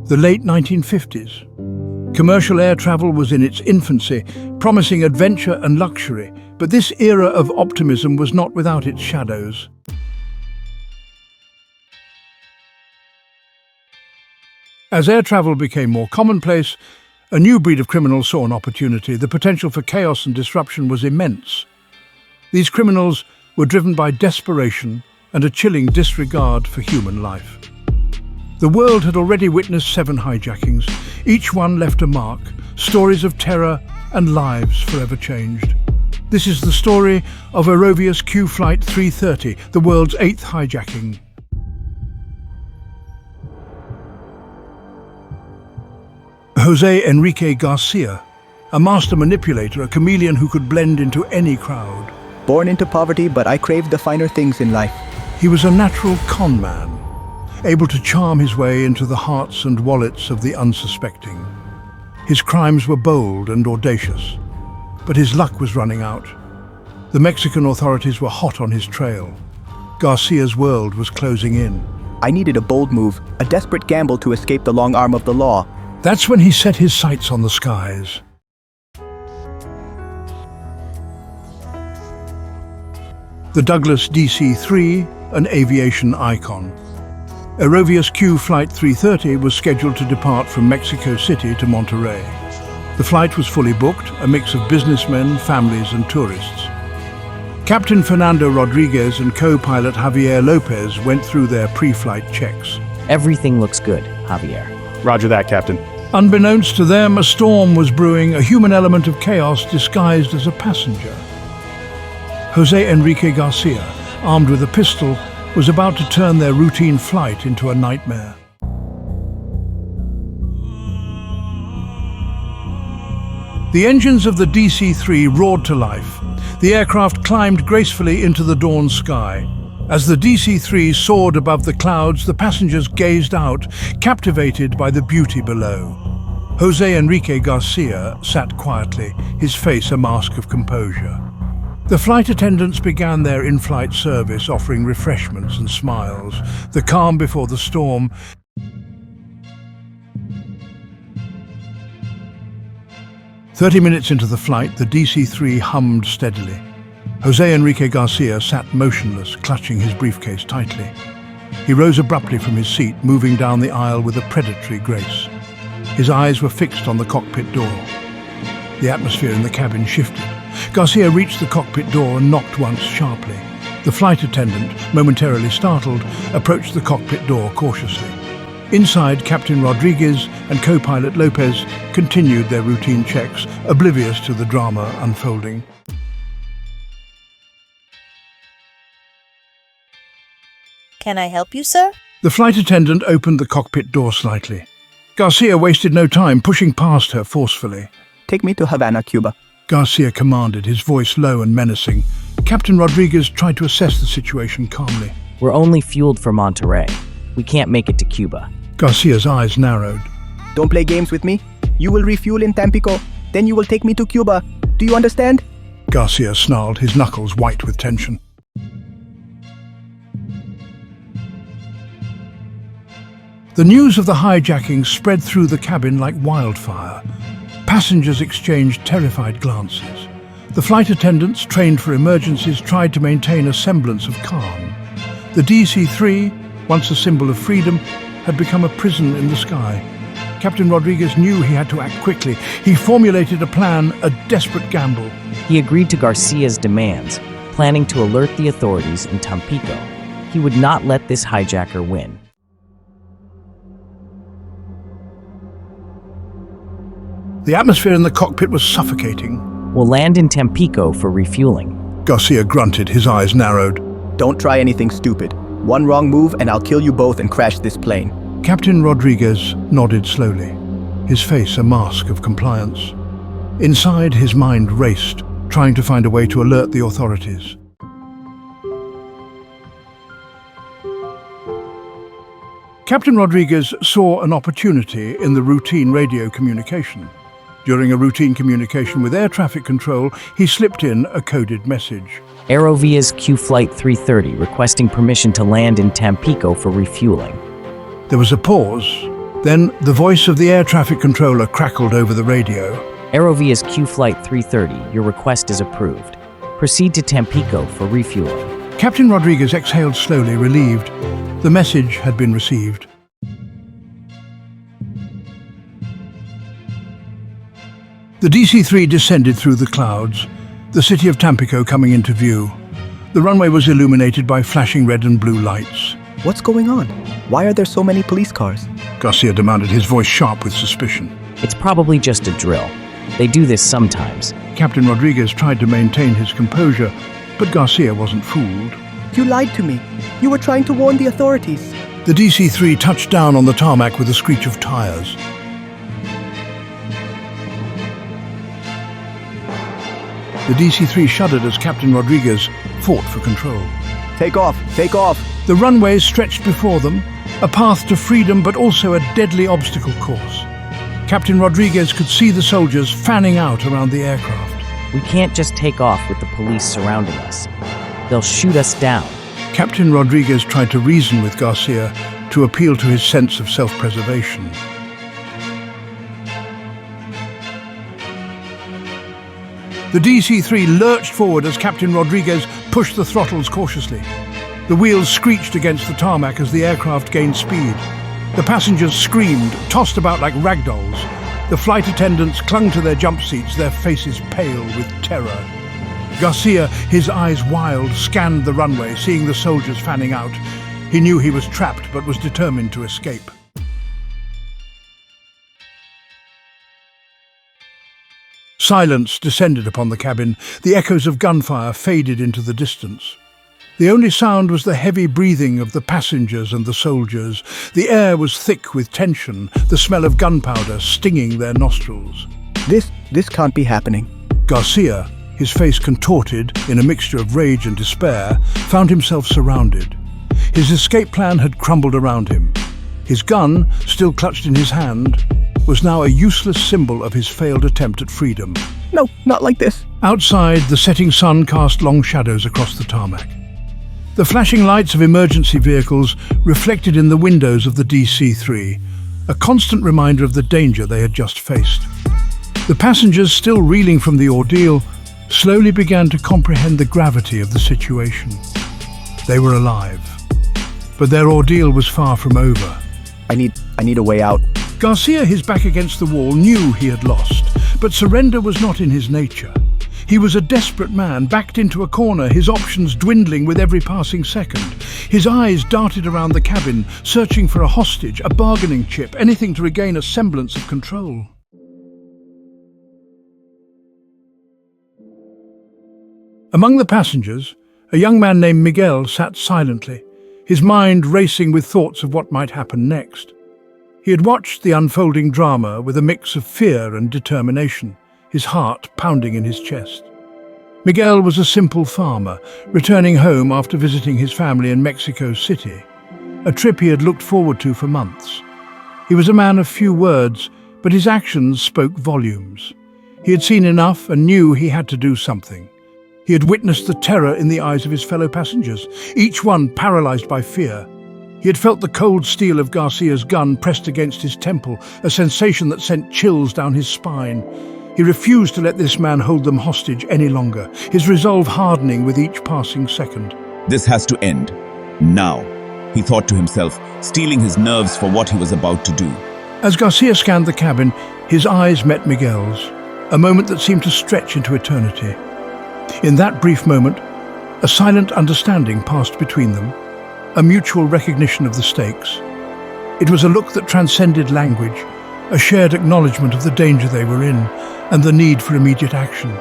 The late 1950s. Commercial air travel was in its infancy, promising adventure and luxury, but this era of optimism was not without its shadows. As air travel became more commonplace, a new breed of criminals saw an opportunity. The potential for chaos and disruption was immense. These criminals were driven by desperation and a chilling disregard for human life. The world had already witnessed 7 hijackings. Each one left a mark, stories of terror and lives forever changed. This is the story of Aerovías Q Flight 330, the world's 8th hijacking. José Enrique García, a master manipulator, a chameleon who could blend into any crowd. Born into poverty, but I craved the finer things in life. He was a natural con man, able to charm his way into the hearts and wallets of the unsuspecting. His crimes were bold and audacious, but his luck was running out. The Mexican authorities were hot on his trail. Garcia's world was closing in. I needed a bold move, a desperate gamble to escape the long arm of the law. That's when he set his sights on the skies. The Douglas DC-3, an aviation icon. Aerovías Q Flight 330 was scheduled to depart from Mexico City to Monterrey. The flight was fully booked, a mix of businessmen, families and tourists. Captain Fernando Rodriguez and co-pilot Javier Lopez went through their pre-flight checks. Everything looks good, Javier. Roger that, Captain. Unbeknownst to them, a storm was brewing, a human element of chaos disguised as a passenger. José Enrique García, armed with a pistol, was about to turn their routine flight into a nightmare. The engines of the DC-3 roared to life. The aircraft climbed gracefully into the dawn sky. As the DC-3 soared above the clouds, the passengers gazed out, captivated by the beauty below. José Enrique García sat quietly, his face a mask of composure. The flight attendants began their in-flight service, offering refreshments and smiles. The calm before the storm. "30 minutes into the flight, the DC-3 hummed steadily. José Enrique García sat motionless, clutching his briefcase tightly. He rose abruptly from his seat, moving down the aisle with a predatory grace. His eyes were fixed on the cockpit door. The atmosphere in the cabin shifted. García reached the cockpit door and knocked once sharply. The flight attendant, momentarily startled, approached the cockpit door cautiously. Inside, Captain Rodriguez and co-pilot Lopez continued their routine checks, oblivious to the drama unfolding. Can I help you, sir? The flight attendant opened the cockpit door slightly. García wasted no time, pushing past her forcefully. Take me to Havana, Cuba. García commanded, his voice low and menacing. Captain Rodriguez tried to assess the situation calmly. We're only fueled for Monterrey. We can't make it to Cuba. Garcia's eyes narrowed. Don't play games with me. You will refuel in Tampico. Then you will take me to Cuba. Do you understand? García snarled, his knuckles white with tension. The news of the hijacking spread through the cabin like wildfire. Passengers exchanged terrified glances. The flight attendants, trained for emergencies, tried to maintain a semblance of calm. The DC-3, once a symbol of freedom, had become a prison in the sky. Captain Rodriguez knew he had to act quickly. He formulated a plan, a desperate gamble. He agreed to Garcia's demands, planning to alert the authorities in Tampico. He would not let this hijacker win. The atmosphere in the cockpit was suffocating. We'll land in Tampico for refueling. García grunted, his eyes narrowed. Don't try anything stupid. One wrong move and I'll kill you both and crash this plane. Captain Rodriguez nodded slowly, his face a mask of compliance. Inside, his mind raced, trying to find a way to alert the authorities. Captain Rodriguez saw an opportunity in the routine radio communication. During a routine communication with air traffic control, he slipped in a coded message. Aerovías Q Flight 330 requesting permission to land in Tampico for refueling. There was a pause. Then the voice of the air traffic controller crackled over the radio. Aerovías Q Flight 330, your request is approved. Proceed to Tampico for refueling. Captain Rodriguez exhaled slowly, relieved. The message had been received. The DC-3 descended through the clouds, the city of Tampico coming into view. The runway was illuminated by flashing red and blue lights. What's going on? Why are there so many police cars? Garcia demanded, his voice sharp with suspicion. It's probably just a drill. They do this sometimes. Captain Rodriguez tried to maintain his composure, but Garcia wasn't fooled. You lied to me. You were trying to warn the authorities. The DC-3 touched down on the tarmac with a screech of tires. The DC-3 shuddered as Captain Rodriguez fought for control. Take off! Take off! The runway stretched before them, a path to freedom but also a deadly obstacle course. Captain Rodriguez could see the soldiers fanning out around the aircraft. We can't just take off with the police surrounding us. They'll shoot us down. Captain Rodriguez tried to reason with Garcia to appeal to his sense of self-preservation. The DC-3 lurched forward as Captain Rodriguez pushed the throttles cautiously. The wheels screeched against the tarmac as the aircraft gained speed. The passengers screamed, tossed about like ragdolls. The flight attendants clung to their jump seats, their faces pale with terror. Garcia, his eyes wild, scanned the runway, seeing the soldiers fanning out. He knew he was trapped, but was determined to escape. Silence descended upon the cabin. The echoes of gunfire faded into the distance. The only sound was the heavy breathing of the passengers and the soldiers. The air was thick with tension, the smell of gunpowder stinging their nostrils. This can't be happening. Garcia, his face contorted in a mixture of rage and despair, found himself surrounded. His escape plan had crumbled around him. His gun, still clutched in his hand, was now a useless symbol of his failed attempt at freedom. No, not like this. Outside, the setting sun cast long shadows across the tarmac. The flashing lights of emergency vehicles reflected in the windows of the DC-3, a constant reminder of the danger they had just faced. The passengers, still reeling from the ordeal, slowly began to comprehend the gravity of the situation. They were alive, but their ordeal was far from over. I need a way out. Garcia, his back against the wall, knew he had lost, but surrender was not in his nature. He was a desperate man, backed into a corner, his options dwindling with every passing second. His eyes darted around the cabin, searching for a hostage, a bargaining chip, anything to regain a semblance of control. Among the passengers, a young man named Miguel sat silently, his mind racing with thoughts of what might happen next. He had watched the unfolding drama with a mix of fear and determination, his heart pounding in his chest. Miguel was a simple farmer, returning home after visiting his family in Mexico City, a trip he had looked forward to for months. He was a man of few words, but his actions spoke volumes. He had seen enough and knew he had to do something. He had witnessed the terror in the eyes of his fellow passengers, each one paralyzed by fear. He had felt the cold steel of Garcia's gun pressed against his temple, a sensation that sent chills down his spine. He refused to let this man hold them hostage any longer, his resolve hardening with each passing second. This has to end. Now, he thought to himself, steeling his nerves for what he was about to do. As Garcia scanned the cabin, his eyes met Miguel's, a moment that seemed to stretch into eternity. In that brief moment, a silent understanding passed between them, a mutual recognition of the stakes. It was a look that transcended language, a shared acknowledgement of the danger they were in and the need for immediate action.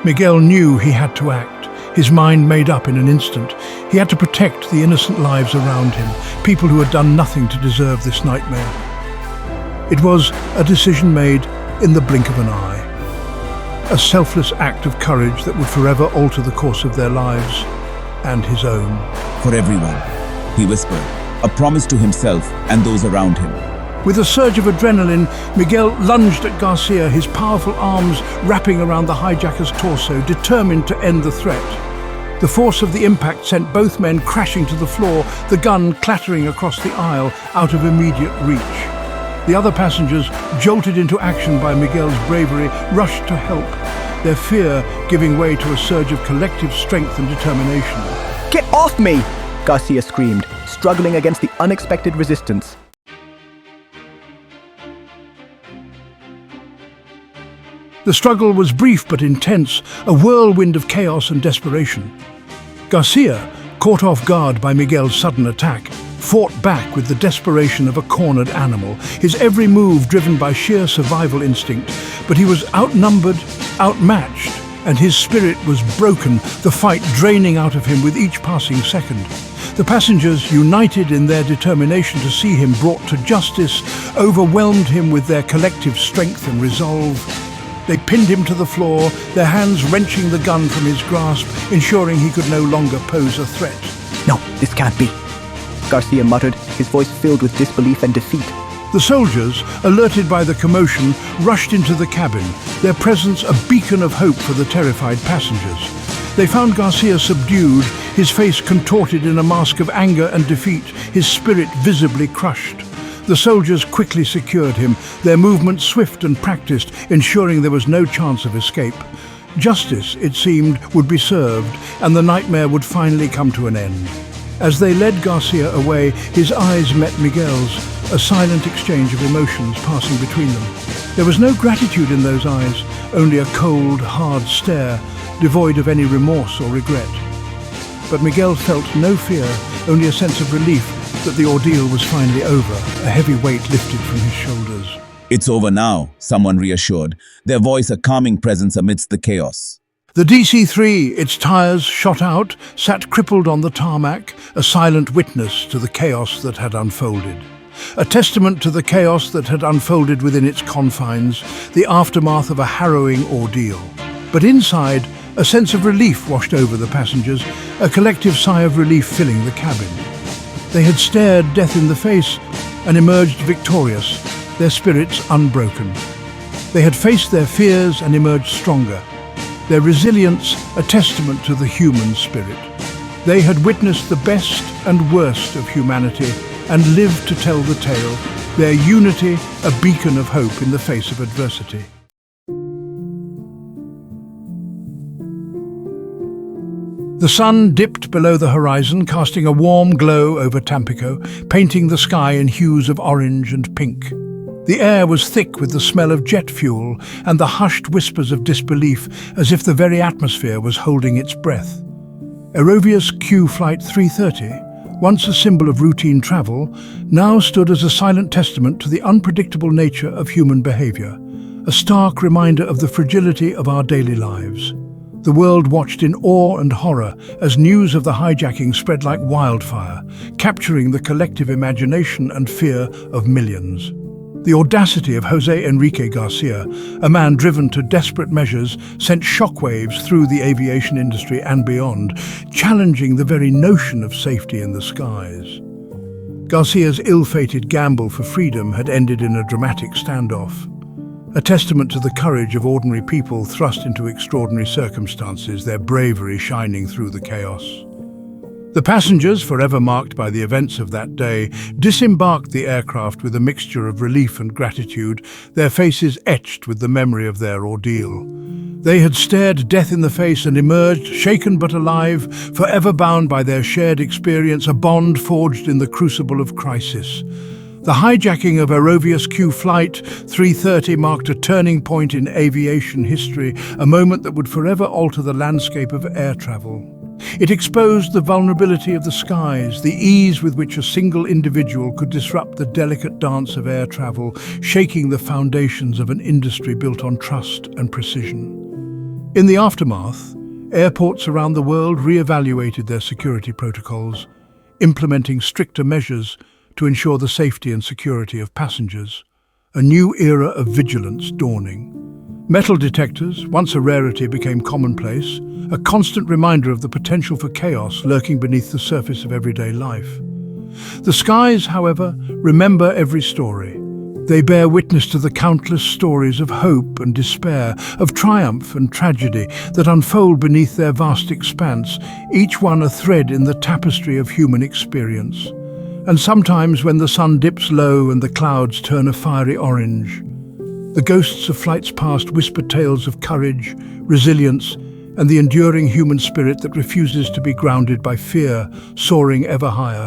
Miguel knew he had to act, his mind made up in an instant. He had to protect the innocent lives around him, people who had done nothing to deserve this nightmare. It was a decision made in the blink of an eye, a selfless act of courage that would forever alter the course of their lives and his own. For everyone, he whispered, a promise to himself and those around him. With a surge of adrenaline, Miguel lunged at Garcia, his powerful arms wrapping around the hijacker's torso, determined to end the threat. The force of the impact sent both men crashing to the floor, the gun clattering across the aisle out of immediate reach. The other passengers, jolted into action by Miguel's bravery, rushed to help, their fear giving way to a surge of collective strength and determination. Get off me! Garcia screamed, struggling against the unexpected resistance. The struggle was brief but intense, a whirlwind of chaos and desperation. Garcia, caught off guard by Miguel's sudden attack, fought back with the desperation of a cornered animal, his every move driven by sheer survival instinct. But he was outnumbered, outmatched, and his spirit was broken, the fight draining out of him with each passing second. The passengers, united in their determination to see him brought to justice, overwhelmed him with their collective strength and resolve. They pinned him to the floor, their hands wrenching the gun from his grasp, ensuring he could no longer pose a threat. No, this can't be. Garcia muttered, his voice filled with disbelief and defeat. The soldiers, alerted by the commotion, rushed into the cabin, their presence a beacon of hope for the terrified passengers. They found Garcia subdued, his face contorted in a mask of anger and defeat, his spirit visibly crushed. The soldiers quickly secured him, their movements swift and practiced, ensuring there was no chance of escape. Justice, it seemed, would be served, and the nightmare would finally come to an end. As they led Garcia away, his eyes met Miguel's, a silent exchange of emotions passing between them. There was no gratitude in those eyes, only a cold, hard stare, devoid of any remorse or regret. But Miguel felt no fear, only a sense of relief that the ordeal was finally over, a heavy weight lifted from his shoulders. It's over now, someone reassured, their voice a calming presence amidst the chaos. The DC-3, its tires shot out, sat crippled on the tarmac, a silent witness to the chaos that had unfolded. A testament to the chaos that had unfolded within its confines, the aftermath of a harrowing ordeal. But inside, a sense of relief washed over the passengers, a collective sigh of relief filling the cabin. They had stared death in the face and emerged victorious, their spirits unbroken. They had faced their fears and emerged stronger, their resilience a testament to the human spirit. They had witnessed the best and worst of humanity and lived to tell the tale, their unity a beacon of hope in the face of adversity. The sun dipped below the horizon, casting a warm glow over Tampico, painting the sky in hues of orange and pink. The air was thick with the smell of jet fuel and the hushed whispers of disbelief, as if the very atmosphere was holding its breath. Aerovías Q Flight 330, once a symbol of routine travel, now stood as a silent testament to the unpredictable nature of human behavior, a stark reminder of the fragility of our daily lives. The world watched in awe and horror as news of the hijacking spread like wildfire, capturing the collective imagination and fear of millions. The audacity of José Enrique García, a man driven to desperate measures, sent shockwaves through the aviation industry and beyond, challenging the very notion of safety in the skies. Garcia's ill-fated gamble for freedom had ended in a dramatic standoff, a testament to the courage of ordinary people thrust into extraordinary circumstances, their bravery shining through the chaos. The passengers, forever marked by the events of that day, disembarked the aircraft with a mixture of relief and gratitude, their faces etched with the memory of their ordeal. They had stared death in the face and emerged, shaken but alive, forever bound by their shared experience, a bond forged in the crucible of crisis. The hijacking of Aerovías Q Flight 330 marked a turning point in aviation history, a moment that would forever alter the landscape of air travel. It exposed the vulnerability of the skies, the ease with which a single individual could disrupt the delicate dance of air travel, shaking the foundations of an industry built on trust and precision. In the aftermath, airports around the world re-evaluated their security protocols, implementing stricter measures to ensure the safety and security of passengers, a new era of vigilance dawning. Metal detectors, once a rarity, became commonplace, a constant reminder of the potential for chaos lurking beneath the surface of everyday life. The skies, however, remember every story. They bear witness to the countless stories of hope and despair, of triumph and tragedy that unfold beneath their vast expanse, each one a thread in the tapestry of human experience. And sometimes when the sun dips low and the clouds turn a fiery orange, the ghosts of flights past whisper tales of courage, resilience, and the enduring human spirit that refuses to be grounded by fear, soaring ever higher.